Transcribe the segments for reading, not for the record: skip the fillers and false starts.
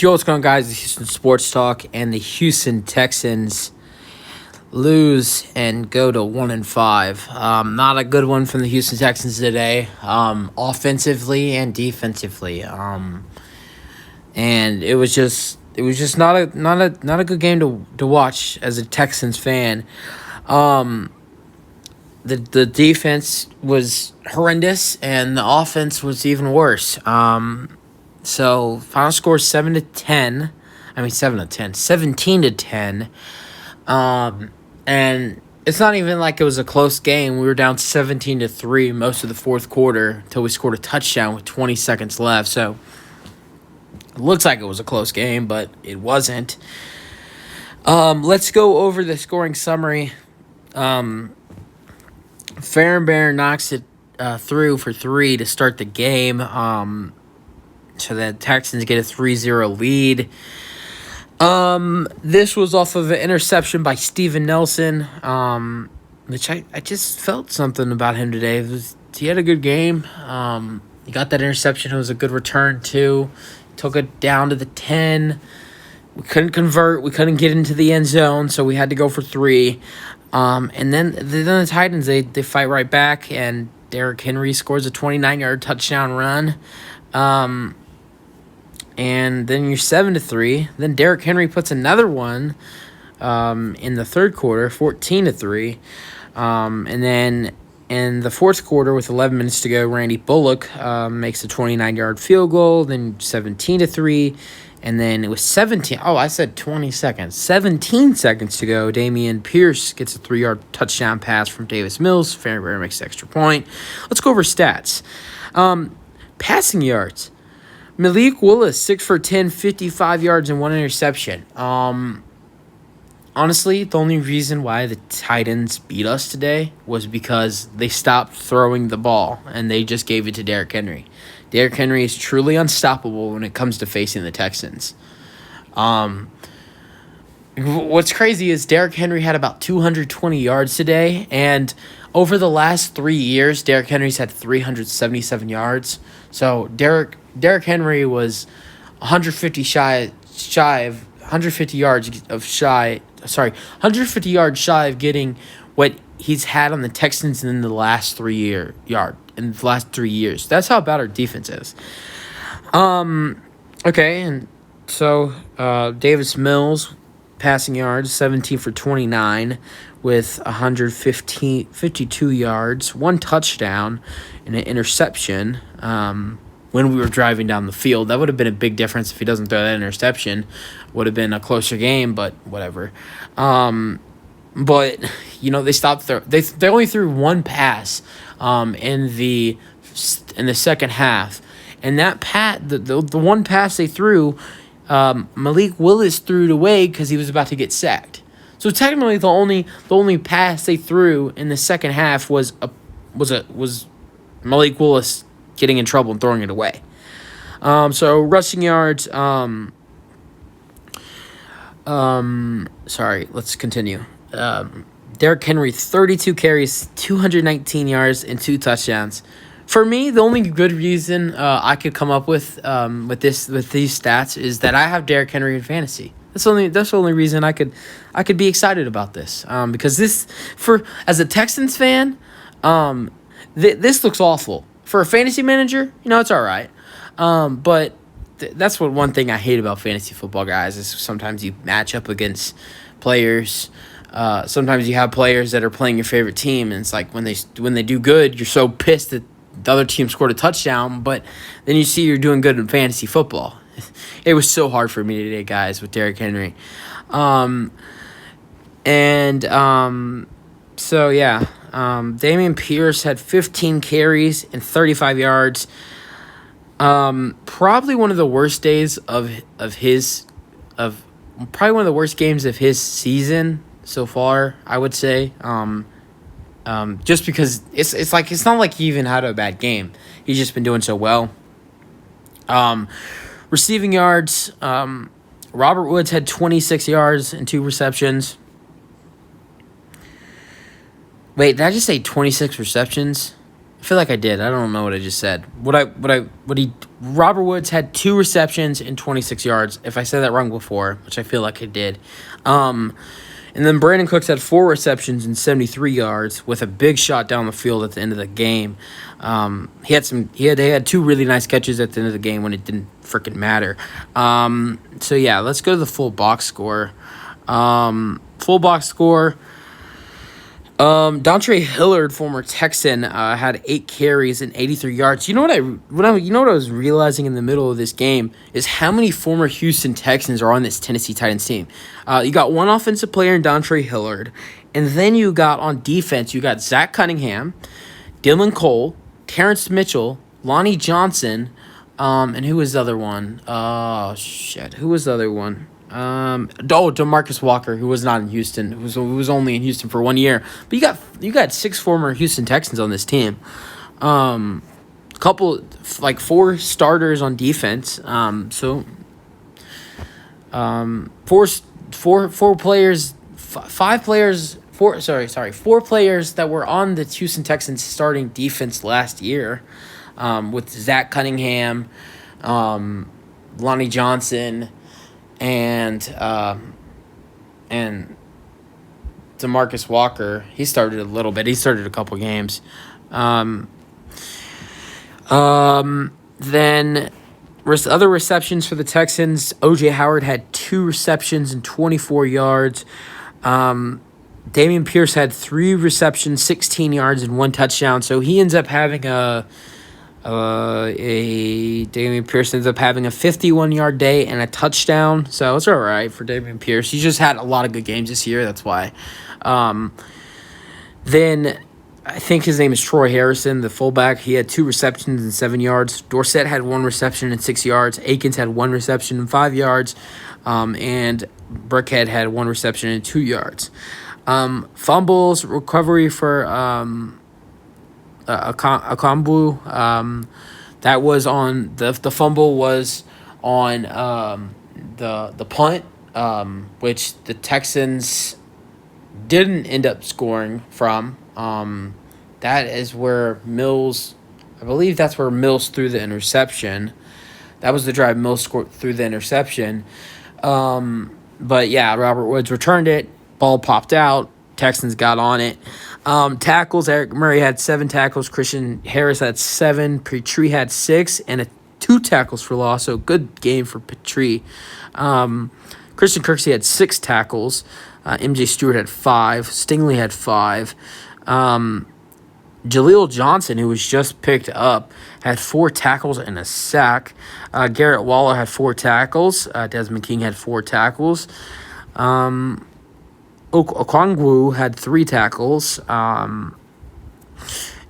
Yo, what's going on, guys? The Houston Sports Talk, and the Houston Texans lose and go to 1-5. Not a good one from the Houston Texans today, offensively and defensively. And it was just not a good game to watch as a Texans fan. The defense was horrendous, and the offense was even worse. So final score 7-10. 17-10. And it's not even like it was a close game. We were down 17-3 most of the fourth quarter until we scored a touchdown with 20 seconds left. So it looks like it was a close game, but it wasn't. Let's go over the scoring summary. Fairbairn knocks it through for 3 to start the game. So the Texans get a 3-0 lead. This was off of an interception by Steven Nelson, which I just felt something about him today. He had a good game. He got that interception. It was a good return, too. Took it down to the 10. We couldn't convert. We couldn't get into the end zone, so we had to go for 3. And then the Titans, they fight right back, and Derrick Henry scores a 29-yard touchdown run. And then you're 7-3. Then Derrick Henry puts another one in the third quarter, 14-3. And then in the fourth quarter, with 11 minutes to go, Randy Bullock makes a 29-yard field goal. Then 17-3. And then it was 17 seconds. 17 seconds to go. Damian Pierce gets a 3-yard touchdown pass from Davis Mills. Fairbairn makes the extra point. Let's go over stats. Passing yards. Malik Willis, 6 for 10, 55 yards and 1 interception. Honestly, the only reason why the Titans beat us today was because they stopped throwing the ball, and they just gave it to Derrick Henry. Derrick Henry is truly unstoppable when it comes to facing the Texans. What's crazy is Derrick Henry had about 220 yards today, and over the last 3 years, Derrick Henry's had 377 yards. So Derrick Henry was 150 yards shy of getting what he's had on the Texans in the last 3 years. That's how bad our defense is. Okay, and so Davis Mills, passing yards, 17 for 29 with 152 yards, 1 touchdown, and an interception when we were driving down the field. That would have been a big difference if he doesn't throw that interception. Would have been a closer game, but whatever. But, they stopped. They only threw 1 pass in the second half. And that the one pass they threw, Malik Willis threw it away because he was about to get sacked. So technically, the only pass they threw in the second half was Malik Willis getting in trouble and throwing it away. So rushing yards. Sorry, let's continue. Derrick Henry, 32 carries, 219 yards, and 2 touchdowns. For me, the only good reason I could come up with these stats is that I have Derrick Henry in fantasy. That's the only reason I could be excited about this. Because as a Texans fan, this looks awful. For a fantasy manager, it's all right. But that's one thing I hate about fantasy football, guys, is sometimes you match up against players. Sometimes you have players that are playing your favorite team, and it's like when they do good, you're so pissed that the other team scored a touchdown, but then you see you're doing good in fantasy football. It was so hard for me today, guys, with Derrick Henry. Damian Pierce had 15 carries and 35 yards. Probably one of the worst days probably one of the worst games of his season so far, I would say. Just because it's not like he even had a bad game. He's just been doing so well. Receiving yards, Robert Woods had 26 yards and 2 receptions. Wait, did I just say 26 receptions I feel like I did. I don't know what I just said. Robert Woods had 2 receptions and 26 yards. If I said that wrong before, which I feel like I did. And then Brandon Cooks had 4 receptions and 73 yards with a big shot down the field at the end of the game. They had 2 really nice catches at the end of the game when it didn't freaking matter. So yeah, let's go to the full box score. Full box score. Dontre Hillard, former Texan, had 8 carries and 83 yards. You know what I was realizing in the middle of this game is how many former Houston Texans are on this Tennessee Titans team. You got one offensive player in Dontre Hillard, and then you got on defense, you got Zach Cunningham, Dylan Cole, Terrence Mitchell, Lonnie Johnson, and who was the other one? Oh shit, who was the other one? DeMarcus Walker, who was not in Houston, who was only in Houston for 1 year. But you got 6 former Houston Texans on this team. Couple 4 starters on defense. Four players that were on the Houston Texans starting defense last year, with Zach Cunningham, Lonnie Johnson, and DeMarcus Walker. He started a little bit. He started a couple games. Then other receptions for the Texans. O.J. Howard had 2 receptions and 24 yards. Dameon Pierce had 3 receptions, 16 yards, and 1 touchdown. So he ends up having Dameon Pierce ends up having a 51-yard day and a touchdown. So it's all right for Dameon Pierce. He just had a lot of good games this year. That's why. Then I think his name is Troy Harrison, the fullback. He had 2 receptions and 7 yards. Dorsett had 1 reception and 6 yards. Akins had 1 reception and 5 yards. And Burkhead had 1 reception and 2 yards. Fumbles, recovery for Akambu. That was on the fumble was on the punt, which the Texans didn't end up scoring from. That is where Mills, I believe that's where Mills threw the interception. That was the drive Mills scored through the interception. But yeah, Robert Woods returned it. Ball popped out. Texans got on it. Tackles, Eric Murray had 7 tackles. Christian Harris had 7. Petrie had 6 and 2 tackles for loss. So good game for Petrie. Christian Kirksey had 6 tackles. MJ Stewart had 5. Stingley had 5. Jaleel Johnson, who was just picked up, had 4 tackles and a sack. Garrett Waller had 4 tackles. Desmond King had 4 tackles. Okongwu had 3 tackles.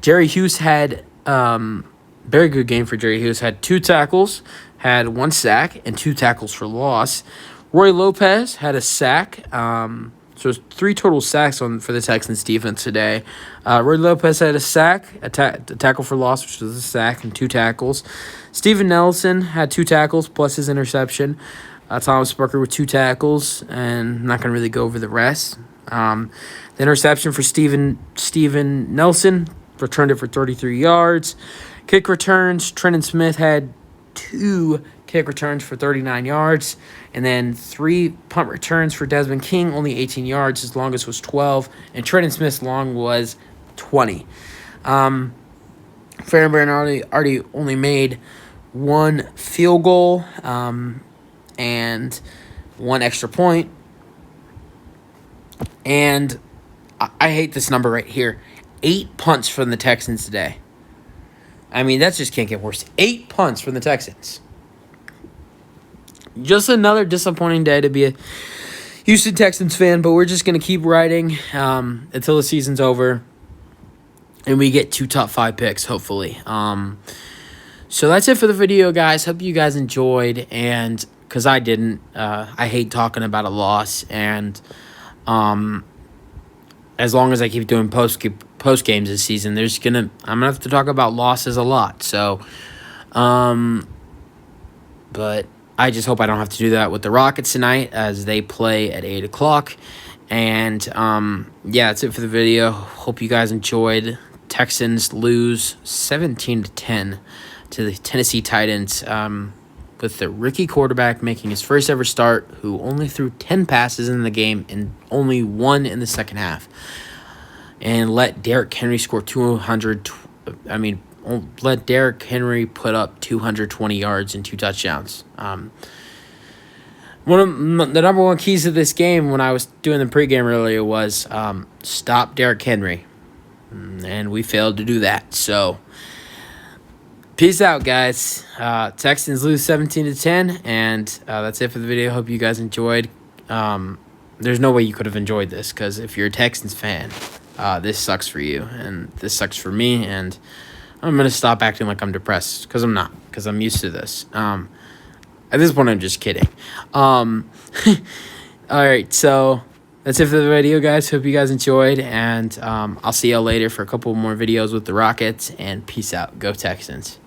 Jerry Hughes had very good game for Jerry Hughes. Had 2 tackles, had 1 sack, and 2 tackles for loss. Roy Lopez had a sack. So it's 3 total sacks for the Texans defense today. Roy Lopez had a sack, a tackle for loss, which was a sack, and 2 tackles. Steven Nelson had 2 tackles plus his interception. Thomas Parker with 2 tackles, and I'm not going to really go over the rest. The interception for Steven Nelson, returned it for 33 yards. Kick returns, Trenton Smith had 2 kick returns for 39 yards, and then 3 punt returns for Desmond King, only 18 yards. His longest was 12, and Trenton Smith's long was 20. Farron Bernardi already only made 1 field goal, and 1 extra point. And I hate this number right here. 8 punts from the Texans today. I mean, that just can't get worse. 8 punts from the Texans. Just another disappointing day to be a Houston Texans fan, but we're just going to keep riding until the season's over and we get 2 top 5 picks, hopefully. So that's it for the video, guys. Hope you guys enjoyed, and because I didn't, I hate talking about a loss, and as long as I keep doing post games this season, I'm gonna have to talk about losses a lot. So, but I just hope I don't have to do that with the Rockets tonight as they play at 8:00. And yeah, that's it for the video. Hope you guys enjoyed. Texans lose 17-10 to the Tennessee Titans, with the rookie quarterback making his first ever start, who only threw 10 passes in the game and only 1 in the second half, and let Derrick Henry score 200. Let Derrick Henry put up 220 yards and 2 touchdowns. One of the number one keys to this game when I was doing the pregame earlier was stop Derrick Henry, and we failed to do that. So, peace out, guys. Texans lose 17-10, and that's it for the video. Hope you guys enjoyed. There's no way you could have enjoyed this, because if you're a Texans fan, this sucks for you, and this sucks for me, and I'm going to stop acting like I'm depressed, because I'm not, because I'm used to this. At this point, I'm just kidding. All right, so that's it for the video, guys. Hope you guys enjoyed, and I'll see y'all later for a couple more videos with the Rockets, and peace out. Go Texans.